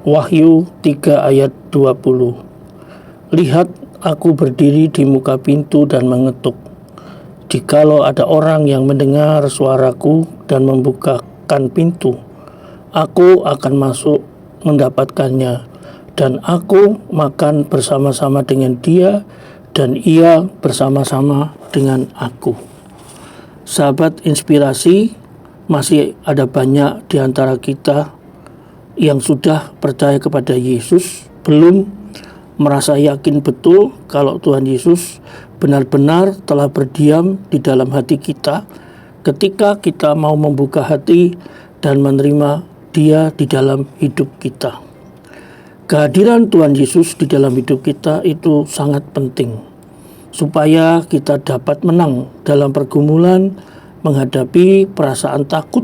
Wahyu 3 ayat 20. Lihat, aku berdiri di muka pintu dan mengetuk. Jikalau ada orang yang mendengar suaraku dan membukakan pintu, aku akan masuk mendapatkannya, dan aku makan bersama-sama dengan dia, dan ia bersama-sama dengan aku. Sahabat inspirasi, masih ada banyak di antara kita yang sudah percaya kepada Yesus, belum merasa yakin betul kalau Tuhan Yesus benar-benar telah berdiam di dalam hati kita ketika kita mau membuka hati dan menerima Dia di dalam hidup kita. Kehadiran Tuhan Yesus di dalam hidup kita itu sangat penting supaya kita dapat menang dalam pergumulan menghadapi perasaan takut,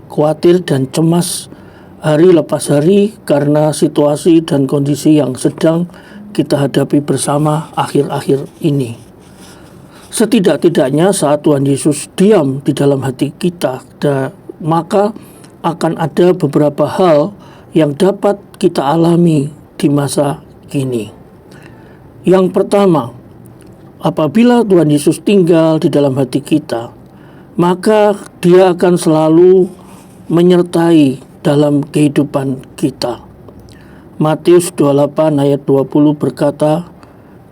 khawatir, dan cemas hari lepas hari karena situasi dan kondisi yang sedang kita hadapi bersama akhir-akhir ini. Setidak-tidaknya saat Tuhan Yesus diam di dalam hati kita, maka akan ada beberapa hal yang dapat kita alami di masa kini. Yang pertama, apabila Tuhan Yesus tinggal di dalam hati kita, maka Dia akan selalu menyertai dalam kehidupan kita. Matius 28 ayat 20 berkata,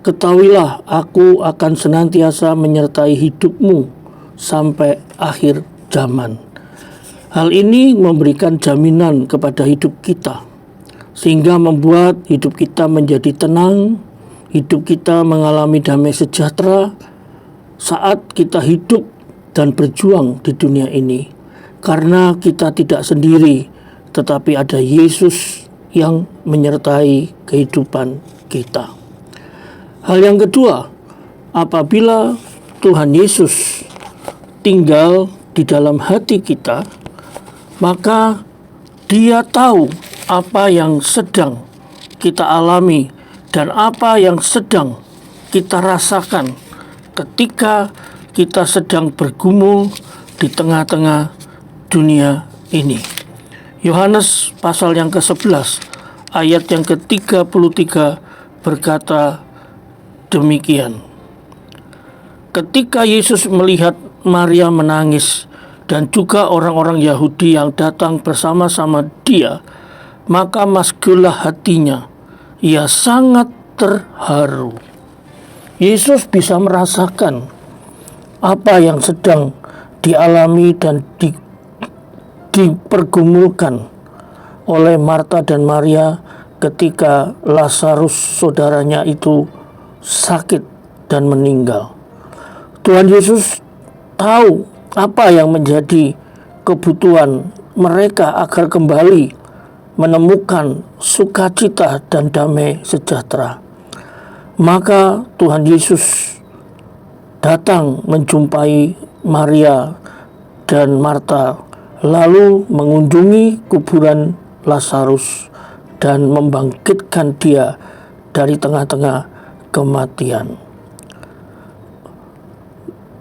"Ketahuilah, aku akan senantiasa menyertai hidupmu sampai akhir zaman." Hal ini memberikan jaminan kepada hidup kita, sehingga membuat hidup kita menjadi tenang, hidup kita mengalami damai sejahtera saat kita hidup dan berjuang di dunia ini, karena kita tidak sendiri, tetapi ada Yesus yang menyertai kehidupan kita. Hal yang kedua, apabila Tuhan Yesus tinggal di dalam hati kita, maka Dia tahu apa yang sedang kita alami dan apa yang sedang kita rasakan ketika kita sedang bergumul di tengah-tengah dunia ini. Yohanes pasal yang ke-11 ayat yang ke-33 berkata demikian. Ketika Yesus melihat Maria menangis dan juga orang-orang Yahudi yang datang bersama-sama Dia, maka masgullah hatinya. Ia sangat terharu. Yesus bisa merasakan apa yang sedang dialami dan dipergumulkan oleh Marta dan Maria ketika Lazarus saudaranya itu sakit dan meninggal. Tuhan Yesus tahu apa yang menjadi kebutuhan mereka agar kembali menemukan sukacita dan damai sejahtera. Maka Tuhan Yesus datang menjumpai Maria dan Marta, lalu mengunjungi kuburan Lazarus dan membangkitkan dia dari tengah-tengah kematian.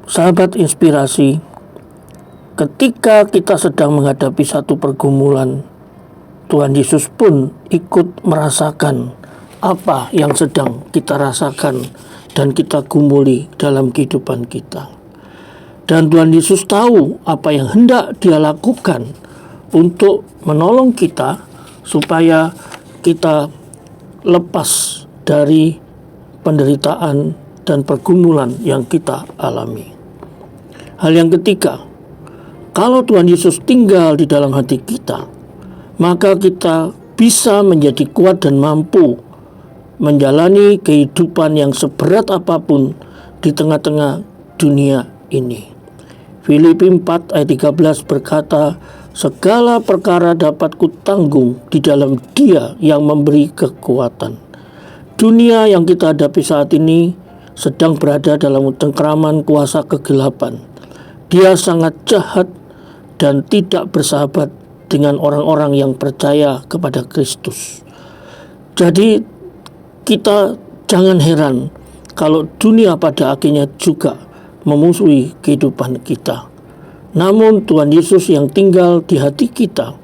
Sahabat inspirasi, ketika kita sedang menghadapi satu pergumulan, Tuhan Yesus pun ikut merasakan apa yang sedang kita rasakan dan kita gumuli dalam kehidupan kita. Dan Tuhan Yesus tahu apa yang hendak Dia lakukan untuk menolong kita supaya kita lepas dari penderitaan dan pergumulan yang kita alami. Hal yang ketiga, kalau Tuhan Yesus tinggal di dalam hati kita, maka kita bisa menjadi kuat dan mampu menjalani kehidupan yang seberat apapun di tengah-tengah dunia ini. Filipi 4 ayat 13 berkata, "Segala perkara dapat kutanggung di dalam Dia yang memberi kekuatan." Dunia yang kita hadapi saat ini sedang berada dalam cengkraman kuasa kegelapan. Dia sangat jahat dan tidak bersahabat dengan orang-orang yang percaya kepada Kristus. Jadi kita jangan heran kalau dunia pada akhirnya juga memusuhi kehidupan kita. Namun Tuhan Yesus yang tinggal di hati kita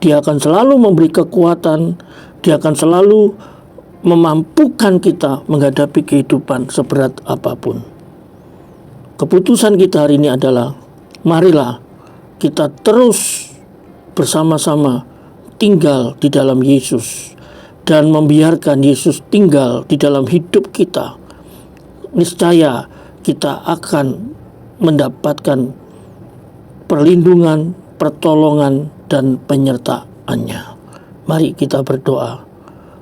Dia akan selalu memberi kekuatan, Dia akan selalu memampukan kita menghadapi kehidupan seberat apapun. Keputusan kita hari ini adalah, marilah kita terus bersama-sama tinggal di dalam Yesus dan membiarkan Yesus tinggal di dalam hidup kita. Niscaya kita akan mendapatkan perlindungan, pertolongan, dan penyertaannya. Mari kita berdoa.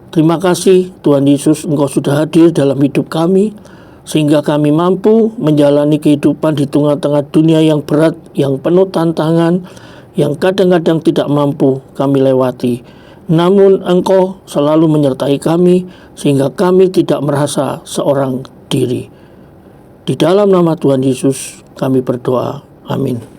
Terima kasih Tuhan Yesus, Engkau sudah hadir dalam hidup kami, sehingga kami mampu menjalani kehidupan di tengah-tengah dunia yang berat, yang penuh tantangan, yang kadang-kadang tidak mampu kami lewati. Namun Engkau selalu menyertai kami, sehingga kami tidak merasa seorang diri. Di dalam nama Tuhan Yesus kami berdoa. Amin.